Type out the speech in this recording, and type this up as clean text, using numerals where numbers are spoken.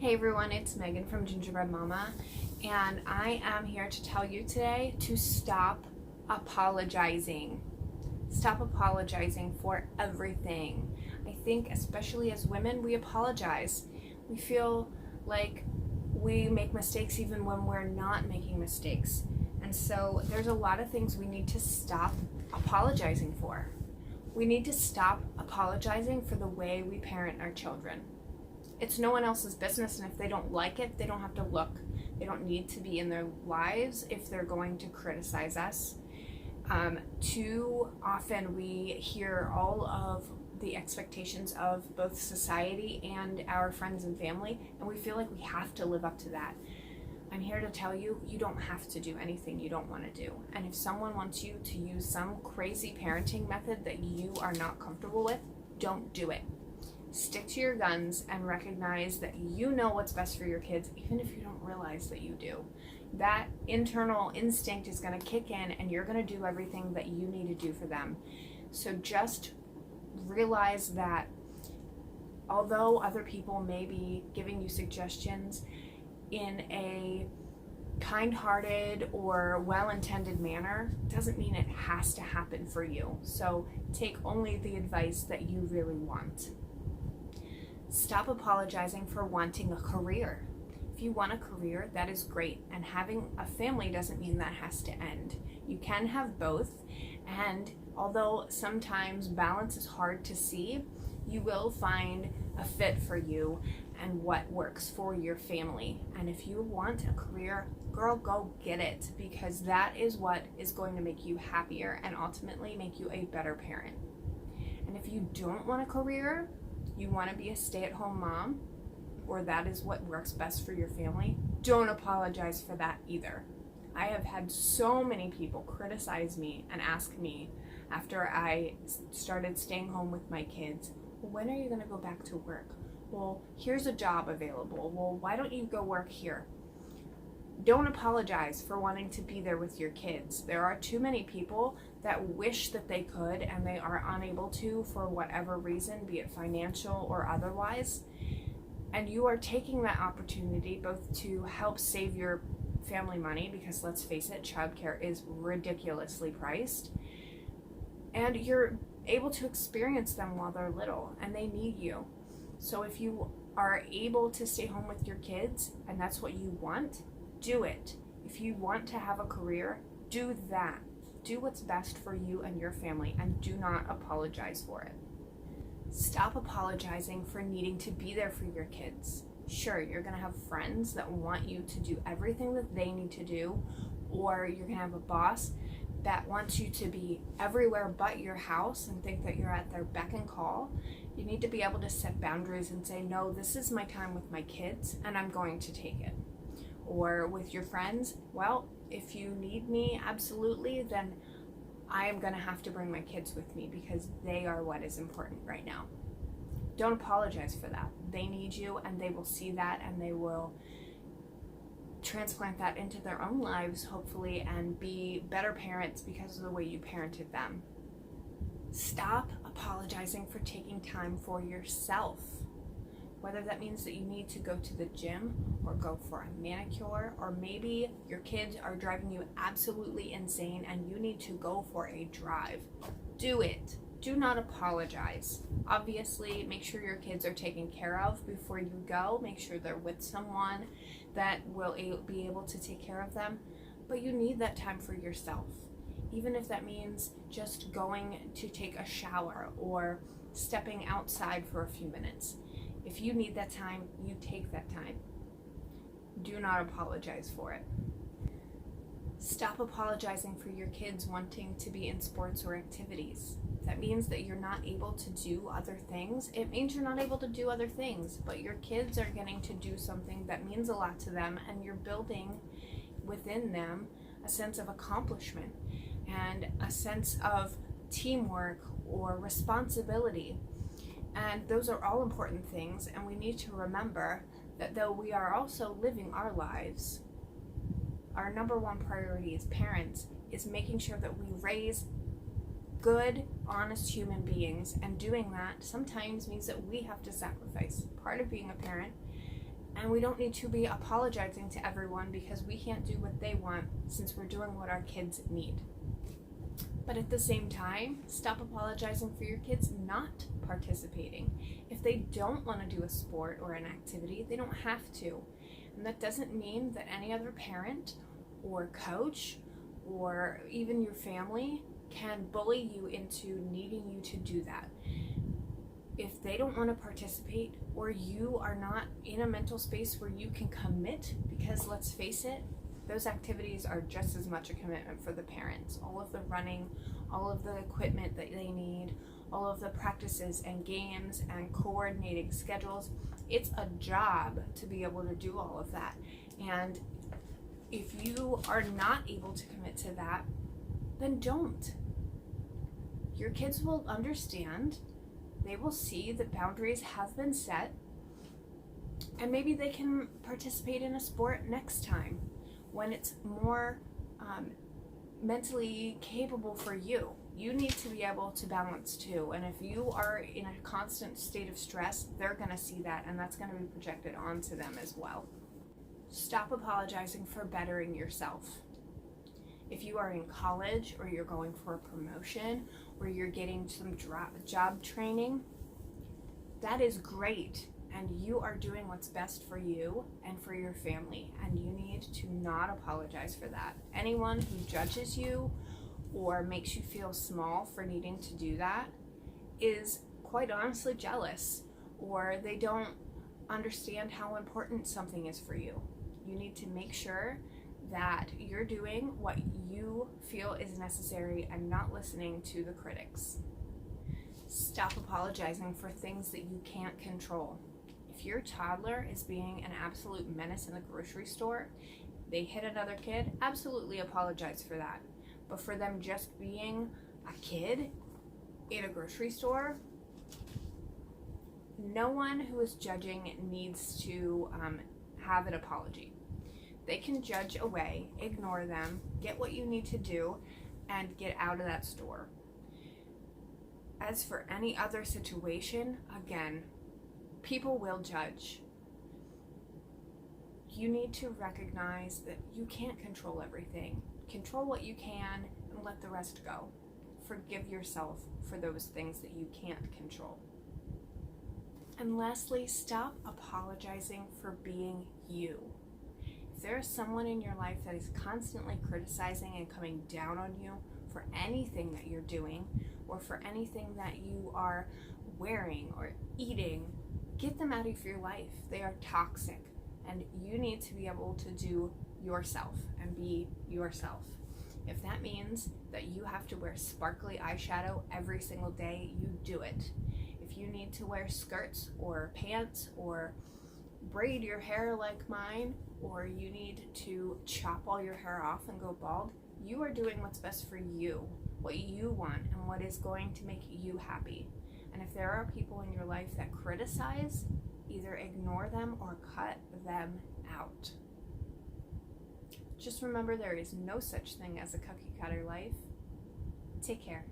Hey everyone, it's Megan from Gingerbread Mama, and I am here to tell you today to stop apologizing. Stop apologizing for everything. I think especially as women, we apologize. We feel like we make mistakes even when we're not making mistakes. And so there's a lot of things we need to stop apologizing for. We need to stop apologizing for the way we parent our children. It's no one else's business, and if they don't like it, they don't have to look. They don't need to be in their lives if they're going to criticize us. Too often we hear all of the expectations of both society and our friends and family, and we feel like we have to live up to that. I'm here to tell you, you don't have to do anything you don't want to do. And if someone wants you to use some crazy parenting method that you are not comfortable with, don't do it. Stick to your guns and recognize that you know what's best for your kids, even if you don't realize that you do. That internal instinct is going to kick in, and you're going to do everything that you need to do for them. So just realize that although other people may be giving you suggestions in a kind-hearted or well-intended manner, doesn't mean it has to happen for you. So take only the advice that you really want. Stop apologizing for wanting a career. If you want a career, that is great, and having a family doesn't mean that has to end. You can have both, and although sometimes balance is hard to see, you will find a fit for you and what works for your family. And if you want a career, girl, go get it, because that is what is going to make you happier and ultimately make you a better parent. And if you don't want a career, you want to be a stay-at-home mom, or that is what works best for your family, don't apologize for that either. I have had so many people criticize me and ask me after I started staying home with my kids, well, when are you going to go back to work? Well, here's a job available. Well, why don't you go work here? Don't apologize for wanting to be there with your kids. There are too many people that wish that they could and they are unable to for whatever reason, be it financial or otherwise. And you are taking that opportunity both to help save your family money, because let's face it, childcare is ridiculously priced, and you're able to experience them while they're little and they need you. So if you are able to stay home with your kids and that's what you want, do it. If you want to have a career, do that. Do what's best for you and your family, and do not apologize for it. Stop apologizing for needing to be there for your kids. Sure, you're going to have friends that want you to do everything that they need to do, or you're going to have a boss that wants you to be everywhere but your house and think that you're at their beck and call. You need to be able to set boundaries and say, no, this is my time with my kids and I'm going to take it. Or with your friends, well, if you need me, absolutely, then I am going to have to bring my kids with me because they are what is important right now. Don't apologize for that. They need you, and they will see that, and they will transplant that into their own lives, hopefully, and be better parents because of the way you parented them. Stop apologizing for taking time for yourself. Whether that means that you need to go to the gym or go for a manicure, or maybe your kids are driving you absolutely insane and you need to go for a drive. Do it. Do not apologize. Obviously, make sure your kids are taken care of before you go. Make sure they're with someone that will be able to take care of them. But you need that time for yourself. Even if that means just going to take a shower or stepping outside for a few minutes. If you need that time, you take that time. Do not apologize for it. Stop apologizing for your kids wanting to be in sports or activities. That means that you're not able to do other things. It means you're not able to do other things, but your kids are getting to do something that means a lot to them, and you're building within them a sense of accomplishment and a sense of teamwork or responsibility. And those are all important things, and we need to remember that though we are also living our lives, our number one priority as parents is making sure that we raise good, honest human beings, and doing that sometimes means that we have to sacrifice. Part of being a parent And we don't need to be apologizing to everyone because we can't do what they want since we're doing what our kids need. But at the same time, stop apologizing for your kids not participating. If they don't want to do a sport or an activity, they don't have to. And that doesn't mean that any other parent or coach or even your family can bully you into needing you to do that. If they don't want to participate, or you are not in a mental space where you can commit, because let's face it, those activities are just as much a commitment for the parents. All of the running, all of the equipment that they need, all of the practices and games and coordinating schedules, it's a job to be able to do all of that. And if you are not able to commit to that, then don't. Your kids will understand. They will see that boundaries have been set, and maybe they can participate in a sport next time when it's more mentally capable for you. You need to be able to balance too, and if you are in a constant state of stress, they're going to see that, and that's going to be projected onto them as well. Stop apologizing for bettering yourself. If you are in college, or you're going for a promotion, or you're getting some job training, that is great, and you are doing what's best for you and for your family, and you need to not apologize for that. Anyone who judges you or makes you feel small for needing to do that is quite honestly jealous, or they don't understand how important something is for you. You need to make sure that you're doing what you feel is necessary and not listening to the critics. Stop apologizing for things that you can't control. If your toddler is being an absolute menace in the grocery store, they hit another kid, absolutely apologize for that. But for them just being a kid in a grocery store, no one who is judging needs to have an apology. They can judge away, ignore them, get what you need to do, and get out of that store. As for any other situation, again, people will judge. You need to recognize that you can't control everything. Control what you can and let the rest go. Forgive yourself for those things that you can't control. And lastly, stop apologizing for being you. If there is someone in your life that is constantly criticizing and coming down on you for anything that you're doing, or for anything that you are wearing or eating, get them out of your life. They are toxic, and you need to be able to do yourself and be yourself. If that means that you have to wear sparkly eyeshadow every single day, you do it. If you need to wear skirts or pants or braid your hair like mine, or you need to chop all your hair off and go bald, you are doing what's best for you, what you want, and what is going to make you happy. And if there are people in your life that criticize, either ignore them or cut them out. Just remember, there is no such thing as a cookie cutter life. Take care.